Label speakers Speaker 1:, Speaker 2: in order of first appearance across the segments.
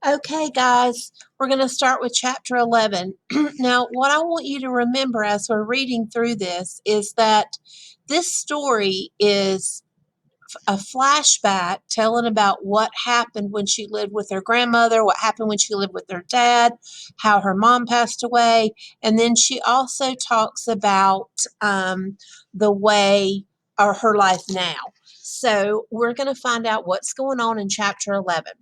Speaker 1: Okay, guys, we're going to start with chapter 11. Now, what I want you to remember as we're reading through this is that this story is a flashback telling about what happened when she lived with her grandmother, what happened when she lived with her dad, how her mom passed away. And then she also talks about the way or her life now. So, we're going to find out what's going on in chapter 11.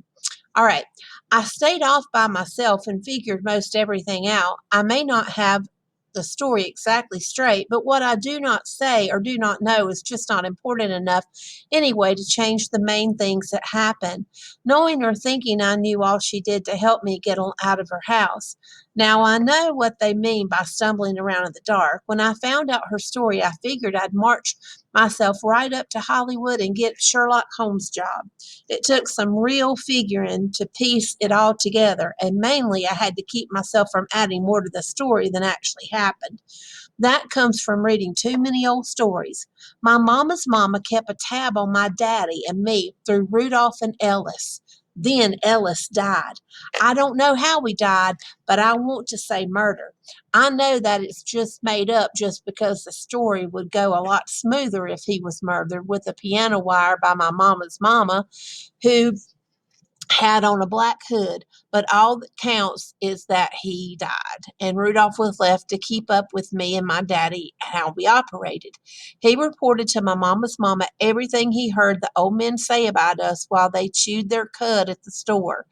Speaker 1: All right. I stayed off by myself and figured most everything out. I may not have the story exactly straight, but what I do not say or do not know is just not important enough anyway to change the main things that happen. Knowing or thinking I knew all she did to help me get out of her house. Now I know what they mean by stumbling around in the dark. When I found out her story, I figured I'd march myself right up to Hollywood and get Sherlock Holmes' job. It took some real figuring to piece it all together, and mainly I had to keep myself from adding more to the story than actually happened. That comes from reading too many old stories. My mama's mama kept a tab on my daddy and me through Rudolph and Ellis. Then Ellis died. I don't know how he died, but I want to say murder. I know that it's just made up just because the story would go a lot smoother if he was murdered with a piano wire by my mama's mama, who had on a black hood, but all that counts is that he died, and Rudolph was left to keep up with me and my daddy how we operated. He reported to my mama's mama everything he heard the old men say about us while they chewed their cud at the store.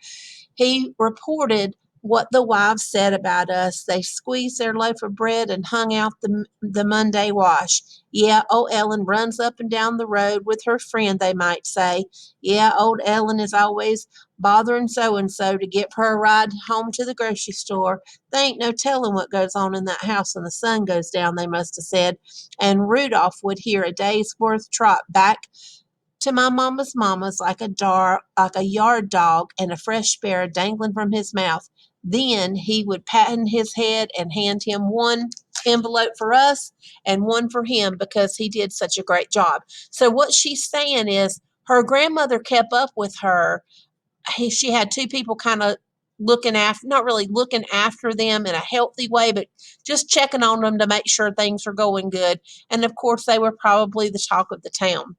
Speaker 1: He reported what the wives said about us. They squeezed their loaf of bread and hung out the Monday wash. Yeah, old Ellen runs up and down the road with her friend, they might say. Yeah, old Ellen is always bothering so and so to give her a ride home to the grocery store. They ain't no telling what goes on in that house when the sun goes down, they must have said. And Rudolph would hear a day's worth trot back to my mama's like a yard dog and a fresh sparrow dangling from his mouth. Then he would pat his head and hand him one envelope for us and one for him because he did such a great job. So what she's saying is her grandmother kept up with her. She had two people kind of looking after, not really looking after them in a healthy way, but just checking on them to make sure things were going good. And of course, they were probably the talk of the town.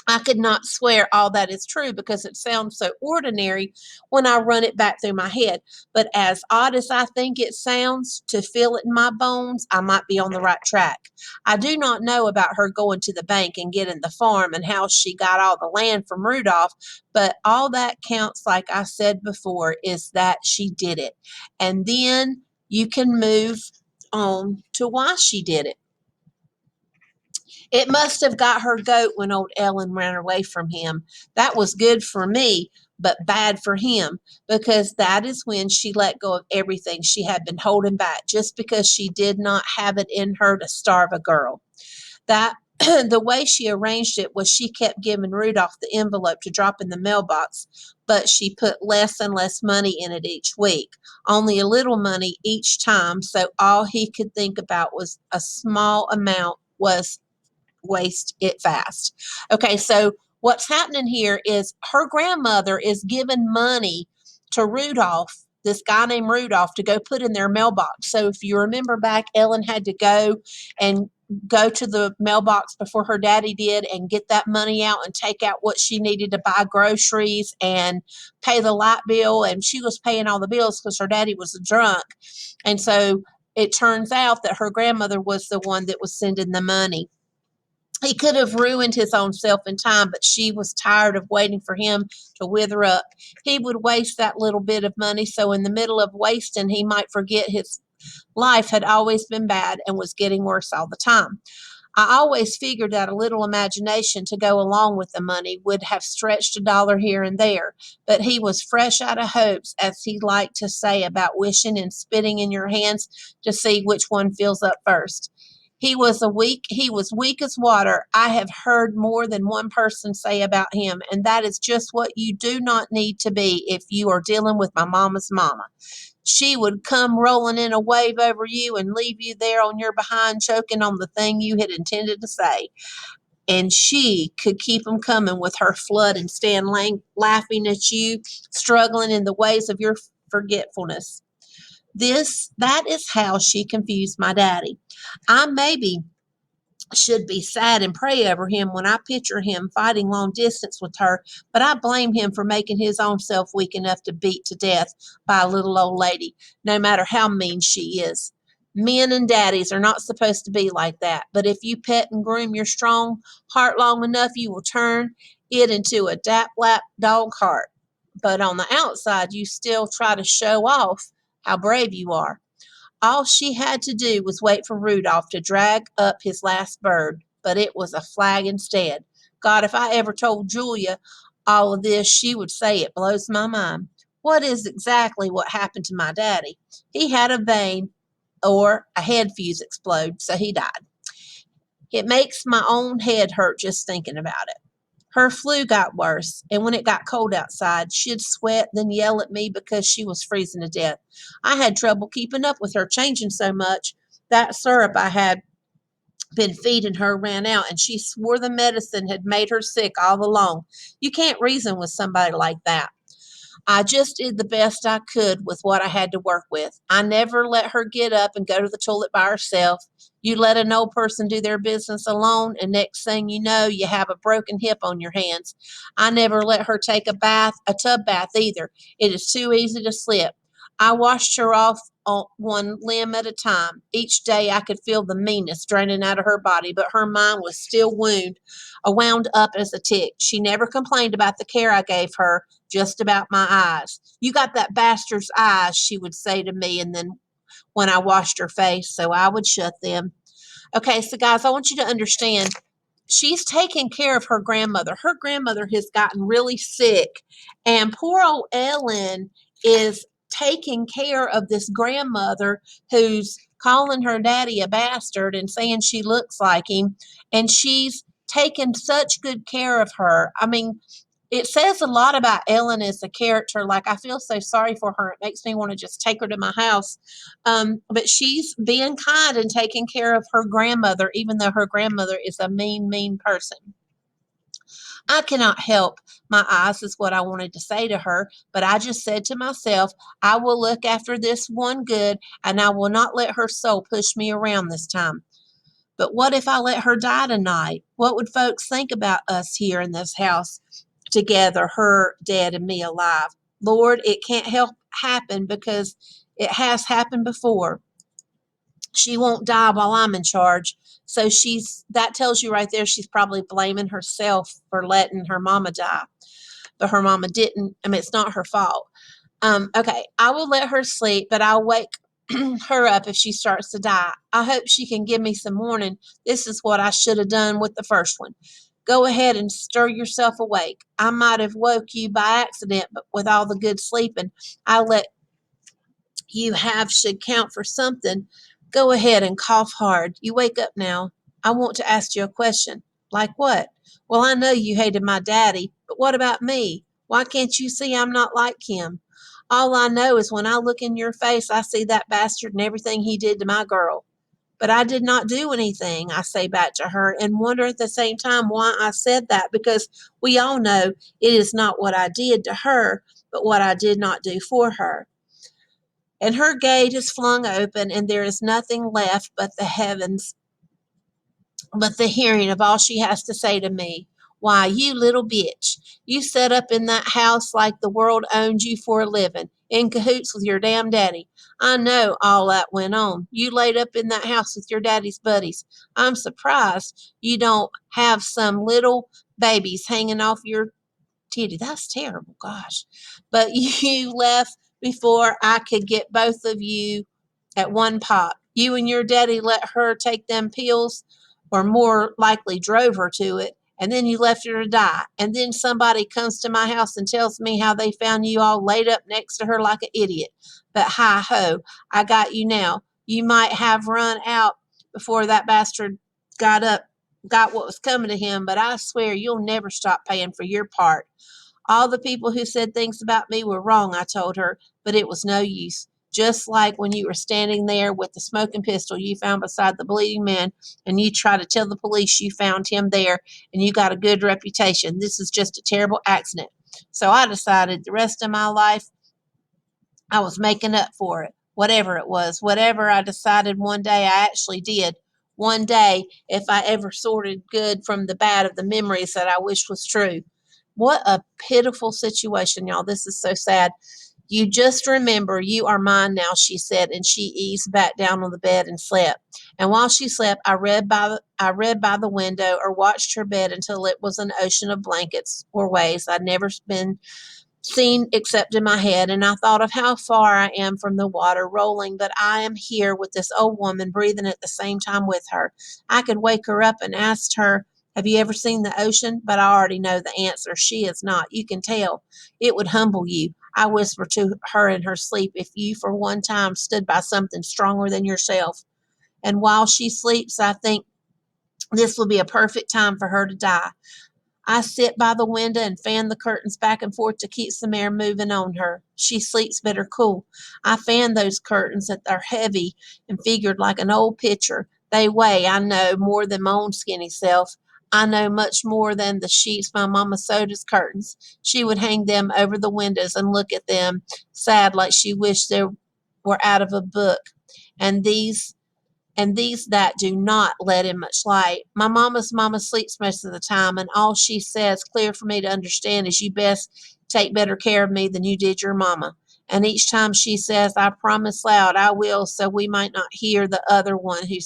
Speaker 1: I could not swear all that is true because it sounds so ordinary when I run it back through my head. But as odd as I think it sounds to feel it in my bones, I might be on the right track. I do not know about her going to the bank and getting the farm and how she got all the land from Rudolph, but all that counts, like I said before, is that she did it. And then you can move on to why she did it. It must have got her goat when old Ellen ran away from him. That was good for me, but bad for him, because that is when she let go of everything she had been holding back just because she did not have it in her to starve a girl. That the way she arranged it was she kept giving Rudolph the envelope to drop in the mailbox, but she put less and less money in it each week, only a little money each time, so all he could think about was a small amount was waste it fast. Okay, so what's happening here is her grandmother is giving money to Rudolph, this guy named Rudolph, to go put in their mailbox. So if you remember back, Ellen had to go to the mailbox before her daddy did and get that money out and take out what she needed to buy groceries and pay the light bill. And she was paying all the bills because her daddy was a drunk. And so it turns out that her grandmother was the one that was sending the money. He could have ruined his own self in time, but she was tired of waiting for him to wither up. He would waste that little bit of money, so in the middle of wasting, he might forget his life had always been bad and was getting worse all the time. I always figured that a little imagination to go along with the money would have stretched a dollar here and there, but he was fresh out of hopes, as he liked to say about wishing and spitting in your hands to see which one fills up first. He was weak as water. I have heard more than one person say about him, and that is just what you do not need to be if you are dealing with my mama's mama. She would come rolling in a wave over you and leave you there on your behind choking on the thing you had intended to say. and she could keep 'em coming with her flood and stand laughing at you, struggling in the ways of your forgetfulness. That is how she confused my daddy. I maybe should be sad and pray over him when I picture him fighting long distance with her, but I blame him for making his own self weak enough to beat to death by a little old lady, no matter how mean she is. Men and daddies are not supposed to be like that, but if you pet and groom your strong heart long enough, you will turn it into a dap lap dog heart. But on the outside, you still try to show off how brave you are. All she had to do was wait for Rudolph to drag up his last bird, but it was a flag instead. God, if I ever told Julia all of this, she would say it blows my mind. What is exactly what happened to my daddy? He had a vein or a head fuse explode, so he died. It makes my own head hurt just thinking about it. Her flu got worse, and when it got cold outside, she'd sweat, then yell at me because she was freezing to death. I had trouble keeping up with her, changing so much. That syrup I had been feeding her ran out, and she swore the medicine had made her sick all along. You can't reason with somebody like that. I just did the best I could with what I had to work with. I never let her get up and go to the toilet by herself. You let an old person do their business alone, and next thing you know, you have a broken hip on your hands. I never let her take a tub bath either. It is too easy to slip. I washed her off on one limb at a time. Each day I could feel the meanness draining out of her body, but her mind was still wound up as a tick. She never complained about the care I gave her, just about my eyes. You got that bastard's eyes, she would say to me, and then when I washed her face, so I would shut them. Okay, so guys, I want you to understand she's taking care of her grandmother. Her grandmother has gotten really sick, and poor old Ellen is taking care of this grandmother who's calling her daddy a bastard and saying she looks like him, and she's taken such good care of her. I mean, it says a lot about Ellen as a character. Like, I feel so sorry for her. It makes me want to just take her to my house. But she's being kind and taking care of her grandmother, even though her grandmother is a mean, mean person. I cannot help my eyes, is what I wanted to say to her, but I just said to myself, I will look after this one good, and I will not let her soul push me around this time. But what if I let her die tonight? What would folks think about us here in this house together, her dead and me alive? Lord, it can't help happen because it has happened before. She won't die while I'm in charge. So that tells you right there she's probably blaming herself for letting her mama die. But her mama didn't. I mean, it's not her fault. Okay, I will let her sleep, but I'll wake her up if she starts to die. I hope she can give me some warning. This is what I should have done with the first one. Go ahead and stir yourself awake. I might have woke you by accident, but with all the good sleeping I let you have should count for something. Go ahead and cough hard. You wake up now. I want to ask you a question. Like what? Well, I know you hated my daddy, but what about me? Why can't you see I'm not like him? All I know is when I look in your face, I see that bastard and everything he did to my girl. But I did not do anything, I say back to her, and wonder at the same time why I said that, because we all know it is not what I did to her, but what I did not do for her. And her gate is flung open, and there is nothing left but the hearing of all she has to say to me. Why, you little bitch, you set up in that house like the world owned you for a living, in cahoots with your damn daddy. I know all that went on. You laid up in that house with your daddy's buddies. I'm surprised you don't have some little babies hanging off your titty. That's terrible, gosh. But you left before I could get both of you at one pop. You and your daddy let her take them pills, or more likely drove her to it, and then you left her to die. And then somebody comes to my house and tells me how they found you all laid up next to her like an idiot. But hi ho, I got you now. You might have run out before that bastard got what was coming to him, but I swear you'll never stop paying for your part. All the people who said things about me were wrong, I told her, but it was no use. just like when you were standing there with the smoking pistol you found beside the bleeding man, and you try to tell the police you found him there and you got a good reputation. This is just a terrible accident. So I decided the rest of my life I was making up for it, whatever it was, whatever I decided one day I actually did. One day, if I ever sorted good from the bad of the memories that I wish was true. What a pitiful situation, y'all. This is so sad. You just remember you are mine now, she said, and she eased back down on the bed and slept. And while she slept, I read by the window or watched her bed until it was an ocean of blankets or waves I'd never been seen except in my head, and I thought of how far I am from the water rolling, but I am here with this old woman breathing at the same time with her. I could wake her up and ask her, have you ever seen the ocean? But I already know the answer. She is not. You can tell. It would humble you. I whisper to her in her sleep, if you for one time stood by something stronger than yourself. And while she sleeps, I think this will be a perfect time for her to die. I sit by the window and fan the curtains back and forth to keep some air moving on her. She sleeps better cool. I fan those curtains that are heavy and figured like an old pitcher. They weigh, I know, more than my own skinny self. I know much more than the sheets my mama sewed as curtains. She would hang them over the windows and look at them, sad like she wished they were out of a book. And these that do not let in much light. My mama sleeps most of the time, and all she says, clear for me to understand, is you best take better care of me than you did your mama. And each time she says, I promise loud, I will, so we might not hear the other one who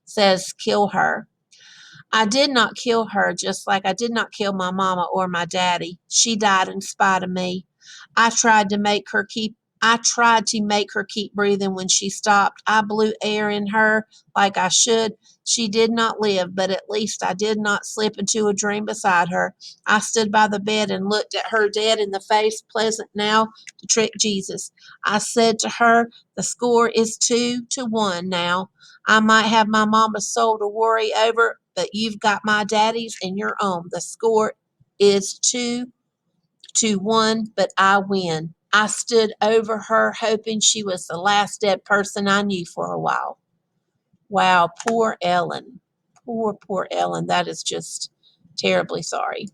Speaker 1: says, kill her. I did not kill her, just like I did not kill my mama or my daddy. She died in spite of me. I tried to make her keep breathing when she stopped. I blew air in her like I should. She did not live, but at least I did not slip into a dream beside her. I stood by the bed and looked at her dead in the face, pleasant now to trick Jesus. I said to her, the score is 2-1 now. I might have my mama's soul to worry over, but you've got my daddy's and your own. The score is 2-1, but I win. I stood over her, hoping she was the last dead person I knew for a while. Wow, poor Ellen. Poor Ellen. That is just terribly sorry.